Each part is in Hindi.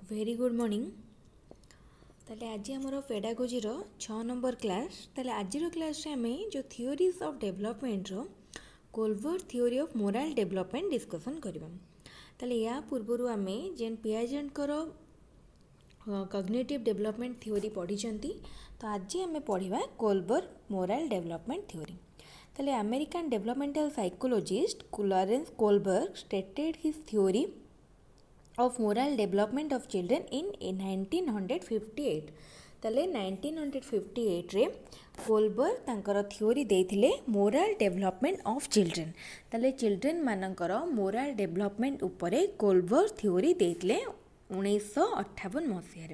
Very good morning. ताले आज आमर पेडागोजीर 6 नंबर क्लास। ताले आजिर क्लास आम जो थियोरीज ऑफ डेवलपमेंट रो Kohlberg theory of moral development discussion करबा। ताले या पूर्वर आम जेन पियाजेंटर कॉग्निटिव डेवलपमेंट थियोरी पढ़ी। तो आज आम पढ़ा कोल्बर मोरल डेवलपमेंट थियोरी। ताले American developmental psychologist Lawrence Kohlberg stated his theory of moral development of children in 1958। ताले 1958 रे कोल्बर तांकर थियोरी देथिले मोरल डेवलपमेंट ऑफ चिल्ड्रेन। ताले चिल्ड्रेन मानकर मोरल डेवलपमेंट उपरे कोल्बर थियोरी देथिले 1958 मसीह।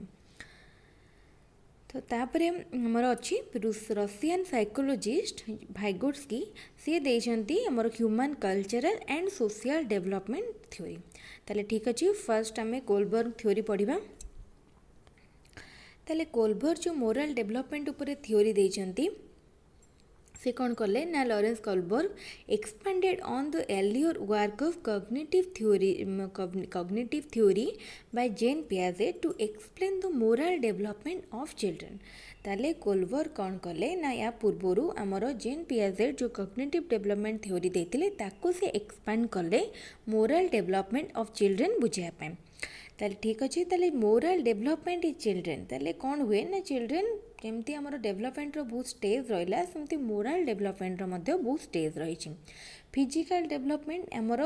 तो तापरे हमर अच्छी रशियन साइकोलॉजिस्ट भाइगोट्स्की सी देइछंती हमर human cultural and social development theory. ताले ठीक अच्छे फर्स्ट आम कोल्बर्ग थ्योरी पढ़ा। ताले कोल्बर्ग जो मोरल डेवलपमेंट उपरे थ्योरी देइछंती से कौन कले ना Lawrence Kohlberg expanded on the earlier work of cognitive theory by Jean Piaget to explain the moral development of children. ताले कोल्बर्ग कौन कले ना या पूर्वरु आमर जेन पियाजेट जो कॉग्निटिव डेवलपमेंट थ्योरी देथिले ताको से एक्सपांड कले मोरल डेवलपमेंट ऑफ चिल्ड्रेन बुझाया पाए। ताले ठीक अच्छे ताले मोरल डेवलपमेंट इज चिल्ड्रेन। ताले कौन हुए ना चिल्ड्रेन केमती आमर डेवलपमेंट बहुत स्टेज रहा सेमती मोरल डेवलपमेंट बहुत स्टेज रही। फिजिकल डेवलपमेंट आमर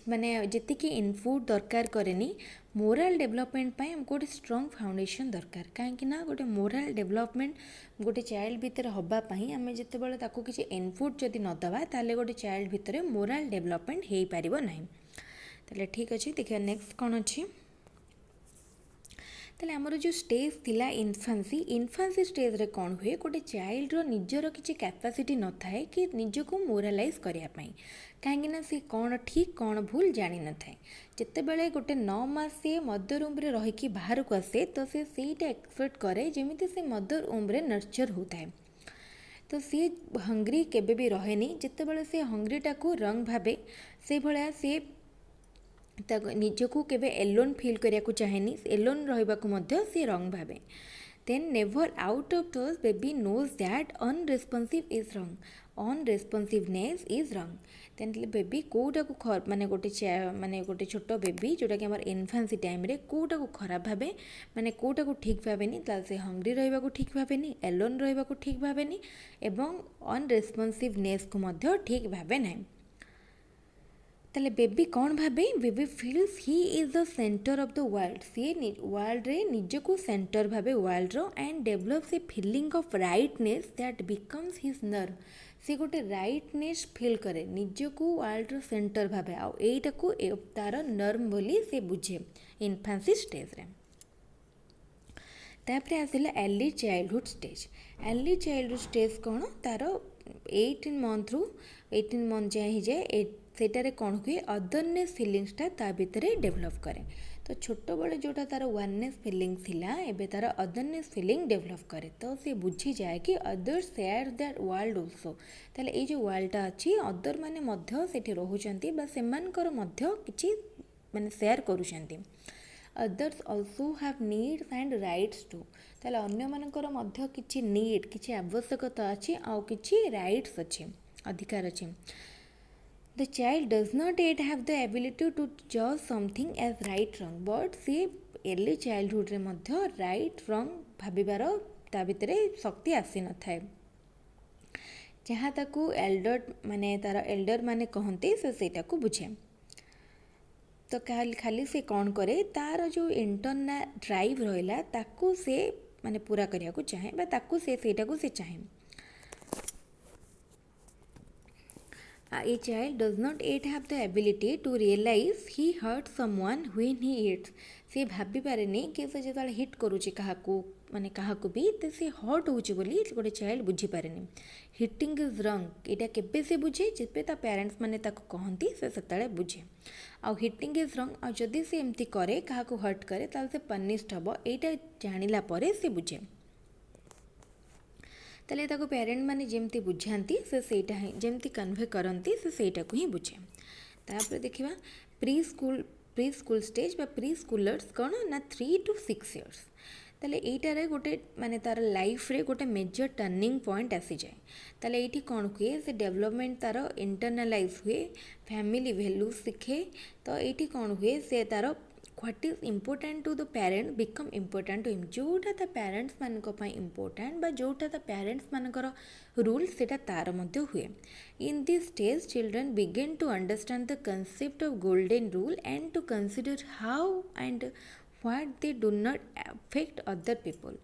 माने जी इनपुट दरकार करेनी मोरल डेवलपमेंट पाई हमको गोटे स्ट्रॉन्ग फाउंडेशन दरकार। कहीं गोटे मोरल डेवलपमेंट गोटे चाइल्ड भितर हवापाई आम जिते ताको किसी इनपुट जदि नदबा ताले गोटे चाइल्ड भितर मोरल डेवलपमेंट हो पार ना। ताले ठीक अच्छे देखिए नेक्स्ट कौन अच्छी। ताले आमर जो स्टेज थिला इन्फान्सी स्टेज रे कौन हुए गोटे चाइल्ड रो निजर किसी कैपेसिटी न थाए कि निजको मोरालाइज करने कहीं सी कौन ठीक कौन भूल जानी न थाए। जिते बड़े गोटे 9 मास सी मदर रूम रे रही बाहर को आसे तो सी सीटा एक्सपेक्ट करे जमी से मदर रूम रे नर्चर होता है। तो सी हंग्री केबे भी रहेनी जिते बड़े से हंग्रीटा को रंग भावे से भाया सी निजको केबे एलोन फील करिया को चाहेनी एलोन रहिबाकु मध्य से रंग भावे। Then never out of those baby knows that unresponsive is रंग अनरेस्पॉन्सिवनेस इज रंग। देन बेबी कोटा को माने गोटे छोट बेबी जोटा कि हमर इन्फान्सी टाइम रे कोटा को खराब भावे माने कोटा को ठीक भावेनी से हंग्री रहिबा को ठीक भावेनी एलोन रहिबा को ठीक भावेनी एवं अनरेस्पॉन्सिवनेस को मध्य ठीक भावे नहीं। ताले बेबी कौन भावे baby feels he is the centre of the world सी वर्ल्ड रे निजको सेंटर भावे वर्ल्ड रो and develops a feeling of rightness that becomes his nerve. सी गोटे राइटनेस फील करे निजको वर्ल्ड रो सेंटर भावे आउ एटा को तार नर्व बोली से बुझे इन्फान्सी स्टेज रे। तापर आसिला early childhood stage. Early childhood stage कौन तार 18 मंथ रु 18 मंथ जाए ही जाए सेटारे कौन हुए अदरनेस फिलिंग्सटा ता भितर डेभलप करे। तो छोट बड़े जोटा तार वननेस फिलिंग थिला एबे तार अदरनेस फिलिंग डेभलप करे तो सी बुझी जाए कि other share that world also. ताले ये जो वर्ल्डटा अच्छी अदर माने मध्य सेठी रहुचंती बा सेमानकर मध्य किछि माने शेयर करूचंती। Others also have needs and rights too. ताले अन्य मानकर मध्य किछि नीड किछि आवश्यकता अच्छी आउ किछि राइट्स अच्छी अधिकार अच्छी। The child does not yet have the ability to judge something as right wrong but C early childhood रे मध्य right wrong भाविबार ता भितरे शक्ति आसी न थाए जहाँ ताकू एल्डर माने तार एल्डर माने कहते से सेटा को बुझे। तो खाली से कौन करे तार जो इंटरनल ड्राइव रहिला ताकू से माने पूरा करिया को चाहे बा ताकू से सेटा को से चाहे। A child does not yet have the ability to realize he hurt someone when he hits। से भाभी पारे नहीं कि से जो हिट करुचे काहाकू माने काहाकू भी तो से हर्ट होची बोली गोटे चाइल्ड बुझी पारे नहीं। हिटिंग इज रंग एटा केबे से बुझे जिबे ता पेरेंट्स माने ताको कहंती से सेताले बुझे। आ हिटिंग इज रंग आ जदी से एम्ति करे काहाकू हर्ट करे ताल से पनिश्ड हबो एटा जानिला परे से बुझे। ताले ताको पेरेंट माने जेमती बुझाती से सेटा जमती कन्वे करती से सेटा को ही बुझे। तापर देखिबा pre school pre school stage ବା ପ୍ରି ସ୍କୁଲର୍ସ କ'ଣ ନା 3 to 6 years। ତାହେଲେ ଏଇଟାରେ ଗୋଟେ ମାନେ ତା'ର ଲାଇଫ୍ରେ ଗୋଟେ ମେଜର ଟର୍ଣ୍ଣିଂ ପଏଣ୍ଟ ଆସିଯାଏ। ତାହେଲେ ଏଇଠି କ'ଣ ହୁଏ, ସେ ଡେଭଲପମେଣ୍ଟ ତା'ର ଇଣ୍ଟରନାଲାଇଜ୍ ହୁଏ, ଫ୍ୟାମିଲି ଭ୍ୟାଲ୍ୟୁଜ୍ ଶିଖେ। ତ ଏଇଠି କ'ଣ ହୁଏ, ସେ ତା'ର what is important to the parent become important to him. ଯେଉଁଟା ତା ପ୍ୟାରେଣ୍ଟସ୍ ମାନଙ୍କ ପାଇଁ ଇମ୍ପୋର୍ଟାଣ୍ଟ ବା ଯେଉଁଟା ତା ପ୍ୟାରେଣ୍ଟସ୍ ମାନଙ୍କର ରୁଲ୍ ସେଇଟା ତା'ର ମଧ୍ୟ ହୁଏ। In this stage children begin to understand the concept of golden rule and to consider how and what they do not affect other people.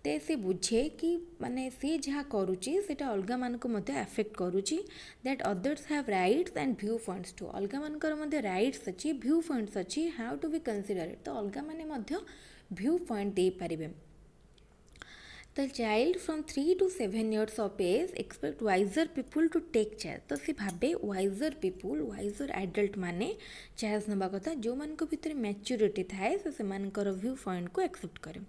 ते से बुझे कि माने सी जहाँ करुच्ची सेटा अलगा मानक मध्य अफेक्ट करुच्ची that others have rights and viewpoints too. अलगा मानकर मध्य राइट्स अच्छी व्यू पॉइंट्स अच्छी हाउ टू बी कंसीडर तो अलगा माने मध्य व्यू पॉइंट दे पारिबे। The child from 3 to 7 years of age expect wiser people to take charge। तो सी भाबे wiser people wiser adult माने चार्ज नबा कथा जो मान को भितर मैच्योरिटी थाए से मानकर व्यू पॉइंट को एक्सेप्ट करे।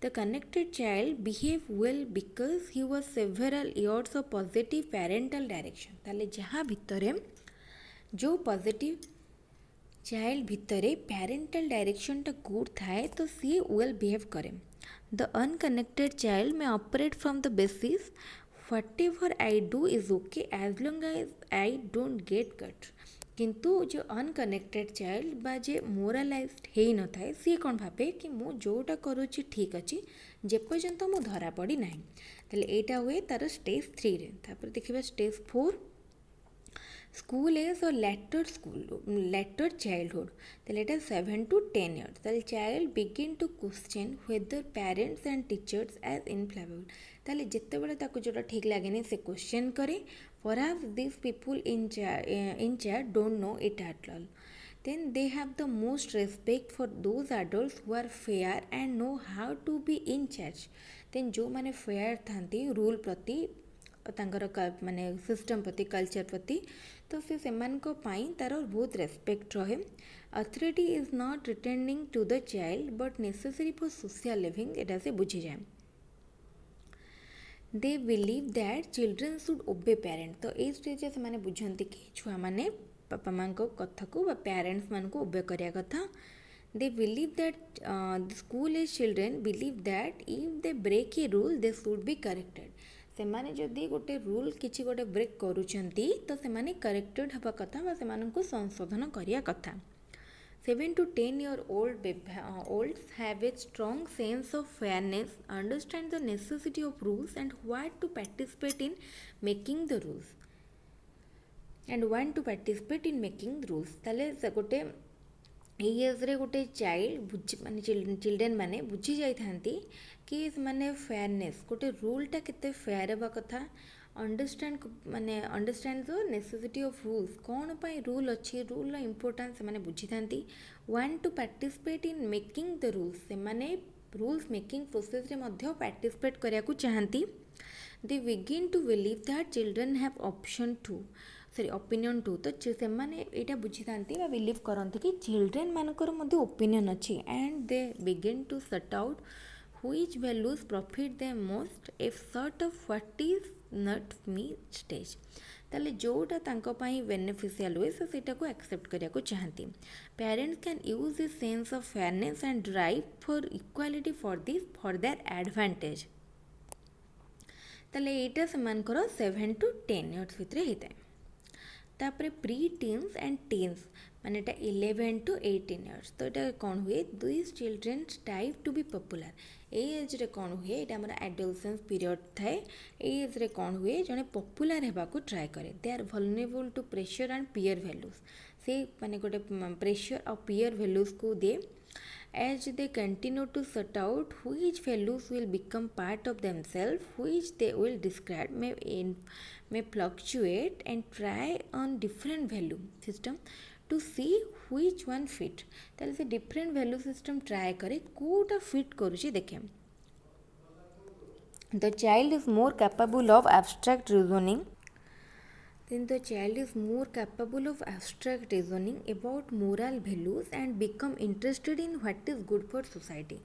The connected child behave well because he was several years of positive parental direction। ताले जहाँ भितरे जो पॉजिटिव चाइल्ड भितरे पेरेंटल डायरेक्शन टा गुड थाए तो सी वेल बिहेव करे। The unconnected child may operate from the basis whatever I do is okay as long as I don't get caught. किंतु जो अनकनेक्टेड चाइल्ड बा जे मोरालाइज्ड हेई न थाए सी कौन भाबे कि मु जोटा करूची ठीक अच्छी जेपर्यंत मु धरा पड़ी ना। ताले एटा हुए तार स्टेज 3 रे। तापर देखिबा stage 4 school age or later childhood. ताले एटा 7 to 10 years। ताले child begin to question whether parents and teachers as infallible. ताले जिते बड़े ताको जोटा ठीक लागेनी से क्वेश्चन करे perhaps this people in charge don't know it at all. then they have the most respect for those adults who are fair and know how to be in charge। then जो माने fair थांती रूल प्रति तांकर माने सिस्टम प्रति कल्चर प्रति तो से मानको पाई तार बहुत रेस्पेक्ट रहे। Authority is not returning to the child but necessary for social living एटा से बुझी जाए। They believe that children should obey parent. तो ये स्टेज से माने बुझंती कि छुआ माने बापा माँ को कथा को पेरेंट्स मान को ओबे करिया कथा। They believe that school age children believe that if they break a rule they should be corrected. से माने जदि गोटे रूल किसी गोटे ब्रेक करुचंती तो से माने करेक्टेड हवा कथा बा से माने को संशोधन करिया कथा। 7 to 10 year olds have a strong sense of fairness, understand the necessity of rules and want to participate in making the rules ताले से गोटे एजरे गोटे चाइल्ड माने चिल्ड्रेन माने बुझी जाई थांती कि माने फेयरनेस गोटे रूलटा केते फेयर हेबा कथा। Understand the necessity of rules कौन पाई रूल अच्छी रूल इंपोर्टेंस माने बुझी थांती। Want to participate in making the rules से माने रूल्स मेकिंग प्रोसेस रे मध्य पार्टिसिपेट करिया को चाहती। They begin to believe that children have option to opinion too. तो से माने एटा बुझी थांती बा बिलीव करंती कि चिल्ड्रेन मानकर मध्य ओपिनियन अच्छी and they begin to sort out which values profit them most if sort of what is not me stage. ताले जोटा तांको पाई बेनिफिशियल हुए से सेटा को एक्सेप्ट करिया को चाहती। Parents can use this sense of fairness and drive for equality for their advantage. ताले एटा सेमानकर 7 to 10 years भितरे हेताय। तापरे प्री टीन्स एंड टीन्स माने 11 to 18 years। तो ये कौन हुए this children strive to be popular. ए एज रे कौन हुए ये आम एडोलसेंस पीरियड थाए। ए एज रे कौन हुए जड़े पॉपुलर होगा ट्राए करे। They are vulnerable to pressure and peer values से माने गोटे प्रेशर और पीयर वैल्यूज को दे। As they continue to sort out which values will become part of themselves, which they will discard, may fluctuate and try on different value system to see which one fit। ताले से different value system try करे कोटा fit करुची देखे। The child is more capable of abstract reasoning। Then the child is more capable of abstract reasoning about moral values and become interested in what is good for society।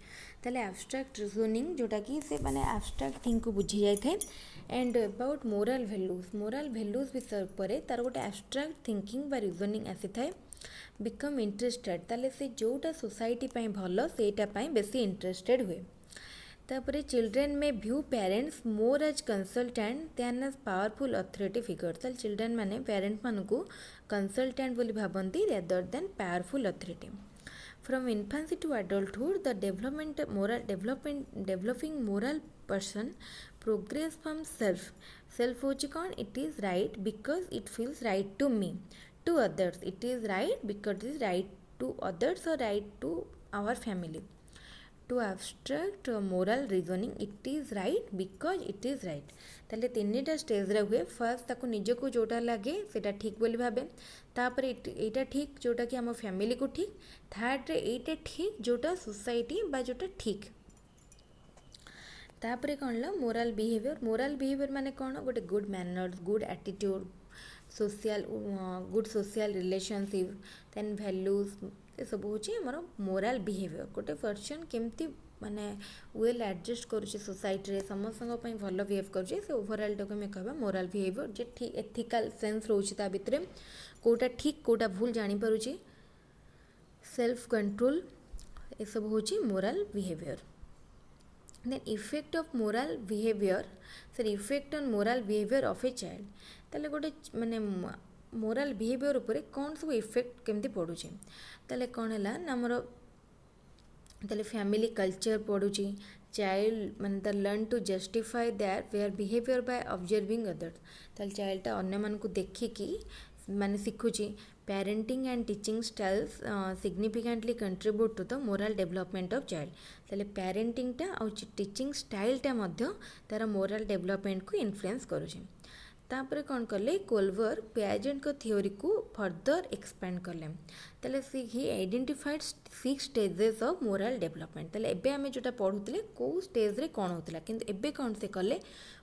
ताले abstract reasoning जोटा कि से माने abstract थिंग को बुझी जाए थे एंड अबाउट मोराल values विषय पर तार गोटे abstract थिंकिंग बा reasoning आसी थाए बिकम इंटरेस्टेड ताले से जोटा सोसाइटी पाई भल सेटा पाई बेसी इंटरेस्टेड हुए। तापर children may view parents more as consultant than as powerful authority figure. ताले चिल्ड्रेन माने पेरेंट मानकु कंसल्टेंट बोली भाबंती rather than powerful authority. From infancy to adulthood the developing moral person progress from self होची कौन it is right because it feels right to me, to others it is right because it is right to others or right to our family, to abstract moral reasoning it is right because it is right. ताले तीन स्टेज रे हुए। फर्स्ट ताको निजको जोटा लगे सेटा ठीक बोली भाबे, तापर एटा ठीक जोटा कि आम फैमिली को ठीक, थर्ड रे एटा ठीक जोटा सोसाइटी बा जोटा ठीक। तापर कौन ला मोराल बिहेवियर माने कौन गोटे good manners, good attitude, social good social relationship then values ये सब हूँ आमर मोराल बिहेवियर। गोटे पर्सन केमती माने वेल एडजस्ट करुचे सोसाइटी रे समस्त भल बिहेव करुचे से ओवरऑल टाक आम कह मोराल बिहेवियर जे ठीक एथिकल सेंस रोचे ता भितर कोटा ठीक कोटा भूल जानी पारुची, सेल्फ कंट्रोल ये सब हूँ moral behaviour. Then effect of moral behaviour sir effect on moral behaviour of a child. ताले गोटे माने मोराल बिहेवियर उपरे कौन सब इफेक्ट केमती पड़ुची ताले कौन है ना आमर ताले फैमिली कल्चर पड़ुची, चाइल्ड माने the learn to justify their behaviour by observing others. ताले चाइल्डटा अन्य मानकु देखिकी माने शिखुची। Parenting and teaching styles significantly contribute to the moral development of child. ताले पेरेंटिंगटा और टीचिंग स्टाइलटा मध्य तार मोराल डेवलपमेंट को इन्फ्लुएंस करुचे। तापर कौन कले कोल्वर पियाजेंट को थ्योरी को फर्दर एक्सपेंड कले। ताले ही identified 6 stages of morale development. ताले एबे आमे जोटा पढुतले को स्टेज रे कौन होतला किंतु एबे कौन से कले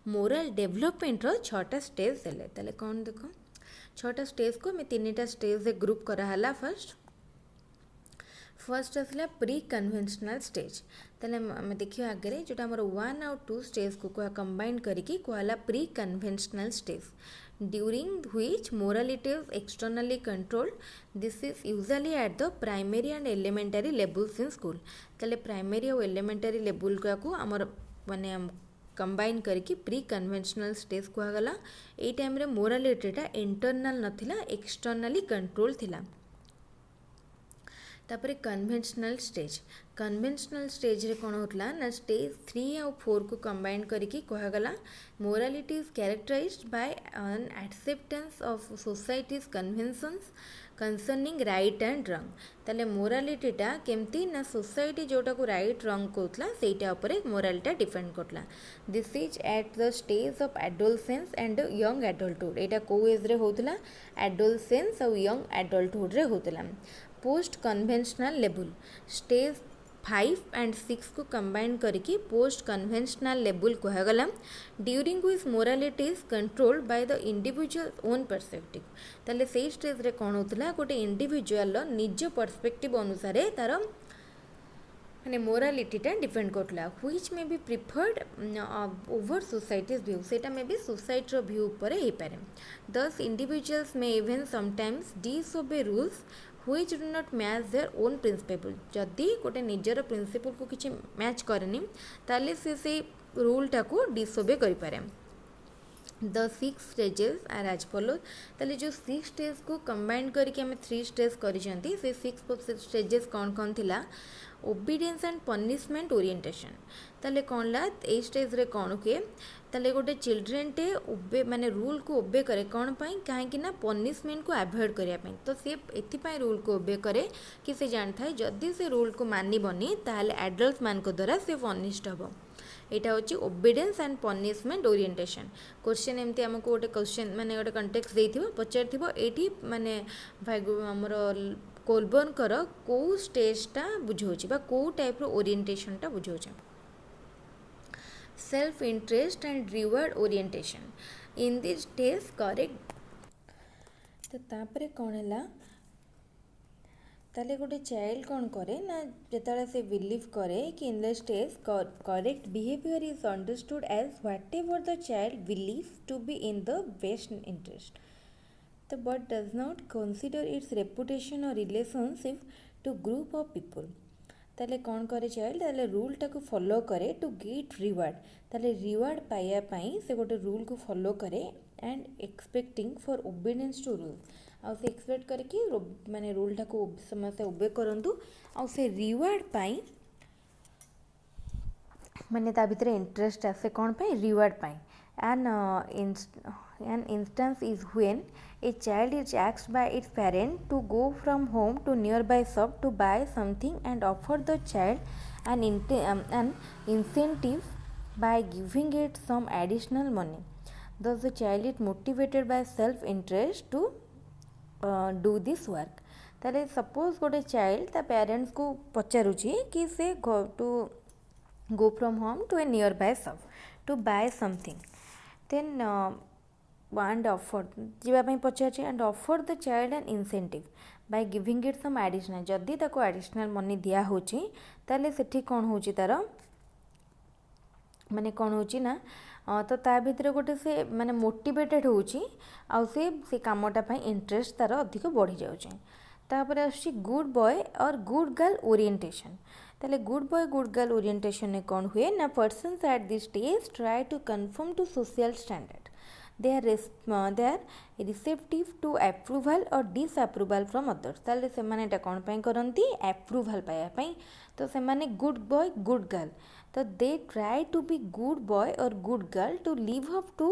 मोराल डेवलपमेंट रो 6टा स्टेज देले। ताले कौन देखो 6टा स्टेज को मैं 3टा स्टेज रे ग्रुप कराला। फर्स्ट आसला प्री कन्वेंशनल स्टेज। ताले आम देखिए आगे जोटा आमर 1 और 2 स्टेज को कंबाइन करके कहला preconventional stage, during which morality is externally controlled. This is usually at the primary and elementary levels in school. ताले प्राइमरी और एलिमेंटरी लेवल को आमर माने कंबाइन करके प्री कन्वेंशनल स्टेज कहगला। ए टाइम रे मोरालिटीटा इंटरनल नथिला एक्सटर्नली कंट्रोल थिला। तापर कन्वेंशनल स्टेज रे कौन होतला ना स्टेज 3 और 4 को कंबाइन करके कहगला morality is characterised by an acceptance of society's conventions concerning right and wrong. ताले मोरालिटीटा केमती ना सोसाइटी जोटा को राइट रंग कहतला सेटा उपरे मोरालिटा डिपेंड करतला। This is at the stage of adolescence and young adulthood. एटा को एज रे होतला एडोलसेंस और यंग एडल्टहुड रे होतला। Post conventional level stage 5 and 6 को कंबाइन करके पोस्ट कन्वेंशनल लेवल कहगला, during which morality is controlled by the individual own perspective. ताले से स्टेज रे कौन होतला गोटे इंडिविजुअल निज परस्पेक्टिव अनुसार तार माने मोरालिटीटा डिपेंड करतला। Which may be preferred over society's view सेटा मे बी सोसाइटी व्यू पर हो पारे। Thus individuals may even sometimes disobey rules which do not match their own principle. जदि गोटे निजर प्रिंसिपल को किसी मैच करनी ताले से रूलटा को डिसओबे करें। The 6 stages are as follows. ताले जो 6 स्टेज को कंबाइन करके हमें 3 स्टेज करिसेंती से 6 स्टेजेस कौन कौन थिला ओबीडियंस एंड पनिशमेंट ओरिएंटेशन। ताले कौन ला ए स्टेज रे कौन हुए ताले गोटे चिल्ड्रेन टे ओबे माने रूल को ओबे करे कौन पाई कहीं ना पनिशमेंट को अवॉइड करिया पाई। तो सी एथिपाई रूल को ओबे करे कि से जान थाए जदि से रूल को मानिबनी ताले एडल्ट मान को द्वारा से पनिश्ड हबो। एटा होची obedience and punishment orientation. Question एमती हमको गोटे क्वेश्चन माने गोटे कंटेक्स्ट देथिबो पचारथिबो एठी माने भाई हमर कोलबर्नकर को स्टेजटा बुझाऊँ बा को टाइप रो ओरिएंटेशनटा बुझाऊँ। Self interest and reward orientation in this stage correct. तो तापरे कौन है ताले गोटे चाइल्ड कौन करे ना जिते से बिलीव करे कि in the stage correct behaviour is understood as whatever the child believe to be in the best interest. तो but does not consider its reputation और relationship to group of people ताले कौन करे चाइल्ड ताले रूल टाको फॉलो करे टू गेट रिवार्ड ताले रिवार्ड पाइया पाई से गोटे रूल को फॉलो करे and expecting for obedience to rule आउ से एक्सपेक्ट करे कि माने रूल टाको समस्त ओबे करंतु आउ से रिवार्ड पाई माने ता भितर इंटरेस्ट आसे कौन पाई रिवार्ड पाई an instance is when a child is asked by its parent to go from home to nearby shop to buy something and offer the child an incentive by giving it some additional money. Thus the child is motivated by self interest to do this work. ताले सपोज गोटे चाइल्ड ता पेरेंट्स को पचारुची कि से to go from home to a nearby shop to buy something then and offer जीवाई पचार and offer the child an incentive by giving it some additional जदि ताको additional money दिया होची ताले सेठी कौन होची तार माने कौन होची ना तो ता भितर गोटे से माने मोटिवेटेड होची आउ से कामटा पई इंटरेस्ट तार अधिक बढ़ी जाउची तापर आसी गुड बॉय और गुड गर्ल ओरिएंटेशन ताले good boy good girl orientation में कौन हुए ना persons at this stage try to conform to social standard they are receptive to approval और डिसअप्रूवल फ्रॉम अदर्स ताले से माने एटा कौन पई करंती अप्रूवल पाया पई तो से माने गुड बॉय गुड गर्ल तो they try to be good boy और good girl to live up to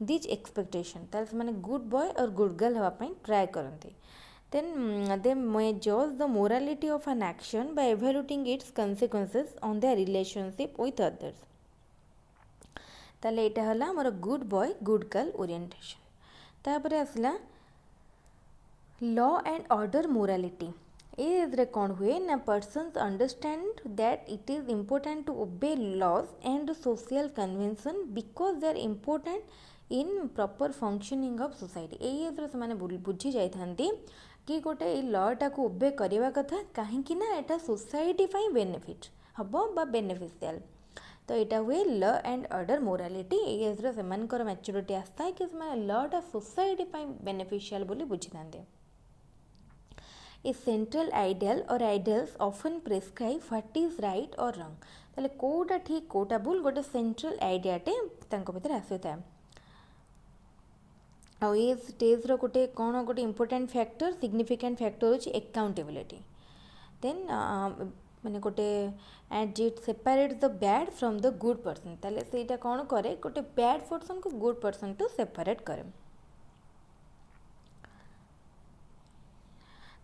this expectation ताले से माने गुड बॉय और गुड गर्ल हवा पई ट्राई करंती then they may judge the morality of an action by evaluating its consequences on their relationship with others ताले एटा हला हमर good boy good girl orientation तापर आसला law and order morality age रे कौन हुए ना persons understand that it is important to obey laws and social convention because they are important in proper functioning of society age रे से बुझी जाइथांती कि गोटे लटा को ओबे करवा कथा कहीं ना एटा सोसाइटी पाई बेनिफिट हबो बा बेनिफिशियल तो यहाँ हुए ल एंड ऑर्डर मोरालिटी एज रे सेमानकर मैच्योरिटी आसता है कि लटा सोसाइटी पाई बेनिफिशियल बोली बुझी थांते ए सेंट्रल आइडियल और ideals often prescribe what is right और रंग ताले कोटा ठीक कोटा भूल गोटे सेंट्रल आइडियाटे तांको भीतर आसीता आउ ये स्टेज गोटे कौन गोटे इम्पोर्टेंट फैक्टर सिग्निफिकेंट फैक्टर होची अकाउंटेबिलिटी देन माने गोटे and it separate the bad from the good person ताले सेटा कौन करे गोटे बैड पर्सन को गुड पर्सन टू सेपरेट करे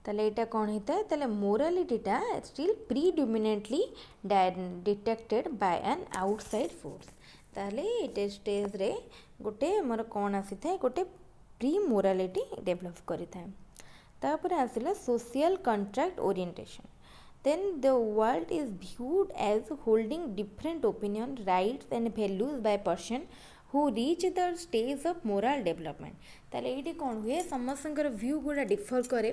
ताले एटा कौन होता है ताले मोरालिटीटा still predominantly detected by an outside force ताले एटे स्टेज रे गोटे मोर कौन आसी थाए गोटे प्री मोरालिटी डेवलप करि थाए तापर आसिला social contract orientation then the world is viewed as holding different opinion rights and values by person who reach the stage of moral development ताले ये कौन हुए समस्तंकर व्यू गुड़ा डिफर करे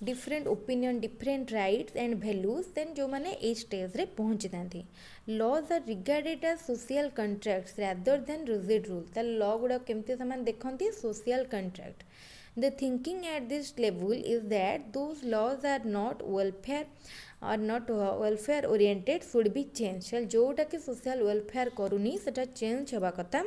different opinion different rights and values then जो माने ए स्टेज रे पहुंची थांती laws are regarded as social contracts rather than rigid rule ताले लॉ गुड़ा केमती समान देखंती social contract The thinking at this level is that those laws are not welfare oriented should be changed जोटा कि social welfare करूनी सेटा चेंज होबा कथा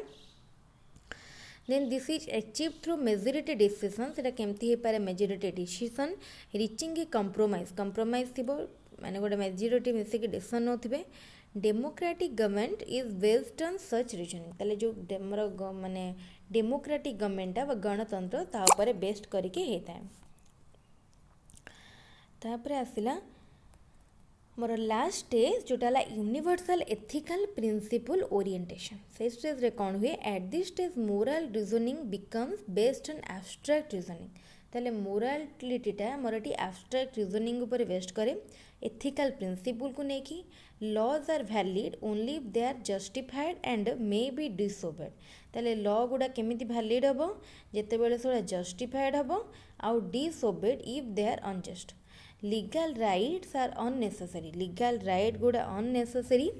then this is achieved through majority decision सेटा केमती हे पारे majority decision reaching a compromise थिबो माने गोटे majority मिसे कि डिसीजन नोथिबे democratic government is based on such reasoning ताले जो माने डेमोक्रेटिक गवर्नमेंट व गणतंत्र ता ऊपर बेस्ड करके होता है तापरे आसिला मोर लास्ट स्टेज जोटा ला यूनिवर्सल एथिकल प्रिंसिपल ओरिएंटेशन से स्टेज रे कौन हुए at this stage moral reasoning becomes based on abstract reasoning ताले मोरालिटीटा मोरटी एब्स्ट्रैक्ट रीजनिंग ऊपर बेस्ड करे एथिकल प्रिंसिपल को नेकी laws are valid only if they are justified and may be disobeyed ताले लॉ गुड़ा केमिति वैलिड हबो जेते बेले सोडा जस्टिफाइड हबो आउ disobeyed if they are unjust legal rights are unnecessary legal right गुड़ा unnecessary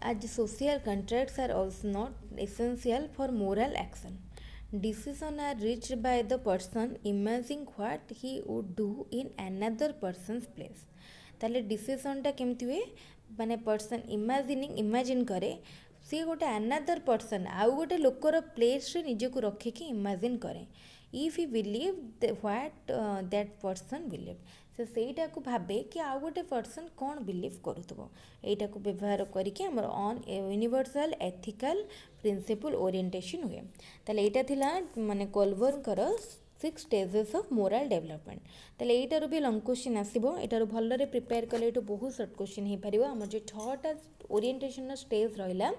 as social contracts are also not essential for moral action. Decisions are reached by the person imagining what he would do in another person's place. ताले डिसीजनटा केमती हुए माने पर्सन इमाजिन करे सी गोटे अनादर पर्सन आउ गोटे लोकर प्लेस रे निजको रखिकी इमाजिन करे if you believe what that person believe से ସେଇଟା को भाबे कि आउ गोटे पर्सन कौन बिलीव करूथबो एटा को व्यवहार करके हमर on universal ethical principle orientation हुए ताले एटा थिला माने कोलबर्नकर 6 स्टेजेस ऑफ मोरल डेवलपमेंट ताले एटारू भी लॉन्ग क्वेश्चन आसीबो एटारू भल्लरे प्रिपेयर कले एटू बहुत शॉर्ट क्वेश्चन हे परिबो हमर जे 6टा ओरिएंटेशन स्टेज रहिला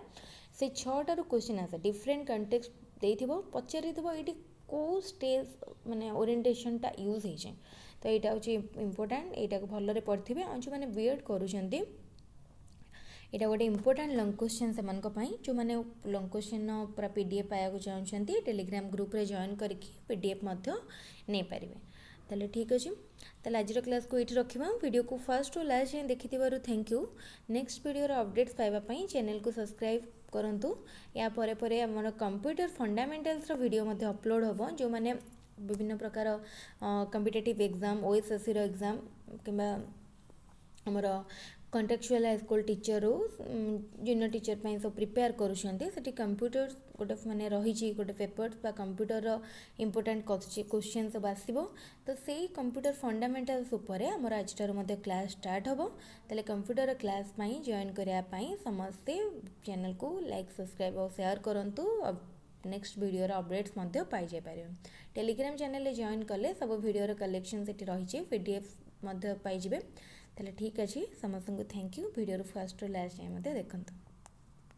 से 6टारू क्वेश्चन आसे डिफरेंट कंटेक्स्ट देथिबो पचारिथिबो एटी को स्टेज माने ओरिएंटेशन टा यूज हे छै तो यहाँ हूँ इम्पोर्टाट यहाँ को भलरे पढ़े और जो मैंने बीएड करुँच यहाँ गोटे इम्पोर्टाट लंग क्वेश्चन से जो मैंने लंग क्वेश्चन पूरा पीडीएफ पाया चाहते टेलीग्राम ग्रुप रे जॉइन करके पीडीएफ नहीं पारे ताले ठीक अच्छे ताले आज क्लास को ये रखा वीडियो को फर्स्ट टू लास्ट जाए देखि thank you next video updates पाइबापी चैनल को सब्सक्राइब करूँ या परे आमर कंप्यूटर फंडामेंटल्स वीडियो अपलोड हम जो मैंने विभिन्न प्रकार कॉम्पिटिटिव एग्जाम ओएसएससी रो एग्जाम किंबा हमर कॉन्टेक्चुअल हाई स्कूल टीचर हो जूनियर टीचर ପାଇଁ सब प्रिपेयर करूछन्ते सेठी कंप्यूटर गोटे माने रही गोटे पेपर बा कंप्यूटर इंपोर्टेंट क्वेश्चन सब आसीबो तो सेही कंप्यूटर फंडामेंटल्स उपरे हमर आजटार मध्ये क्लास स्टार्ट होबो तले कंप्यूटर क्लास ପାଇଁ जॉइन करिया ପାଇଁ समस्त चैनल को लाइक सब्सक्राइब और शेयर करंतु नेक्स्ट वीडियो अपडेट्स पाई जाए टेलीग्राम चैनल जॉइन कले सब वीडियो कलेक्शन से रही पीडीएफ पाइबे ताले ठीक अच्छे समस्त को thank you video first last जाए देखते।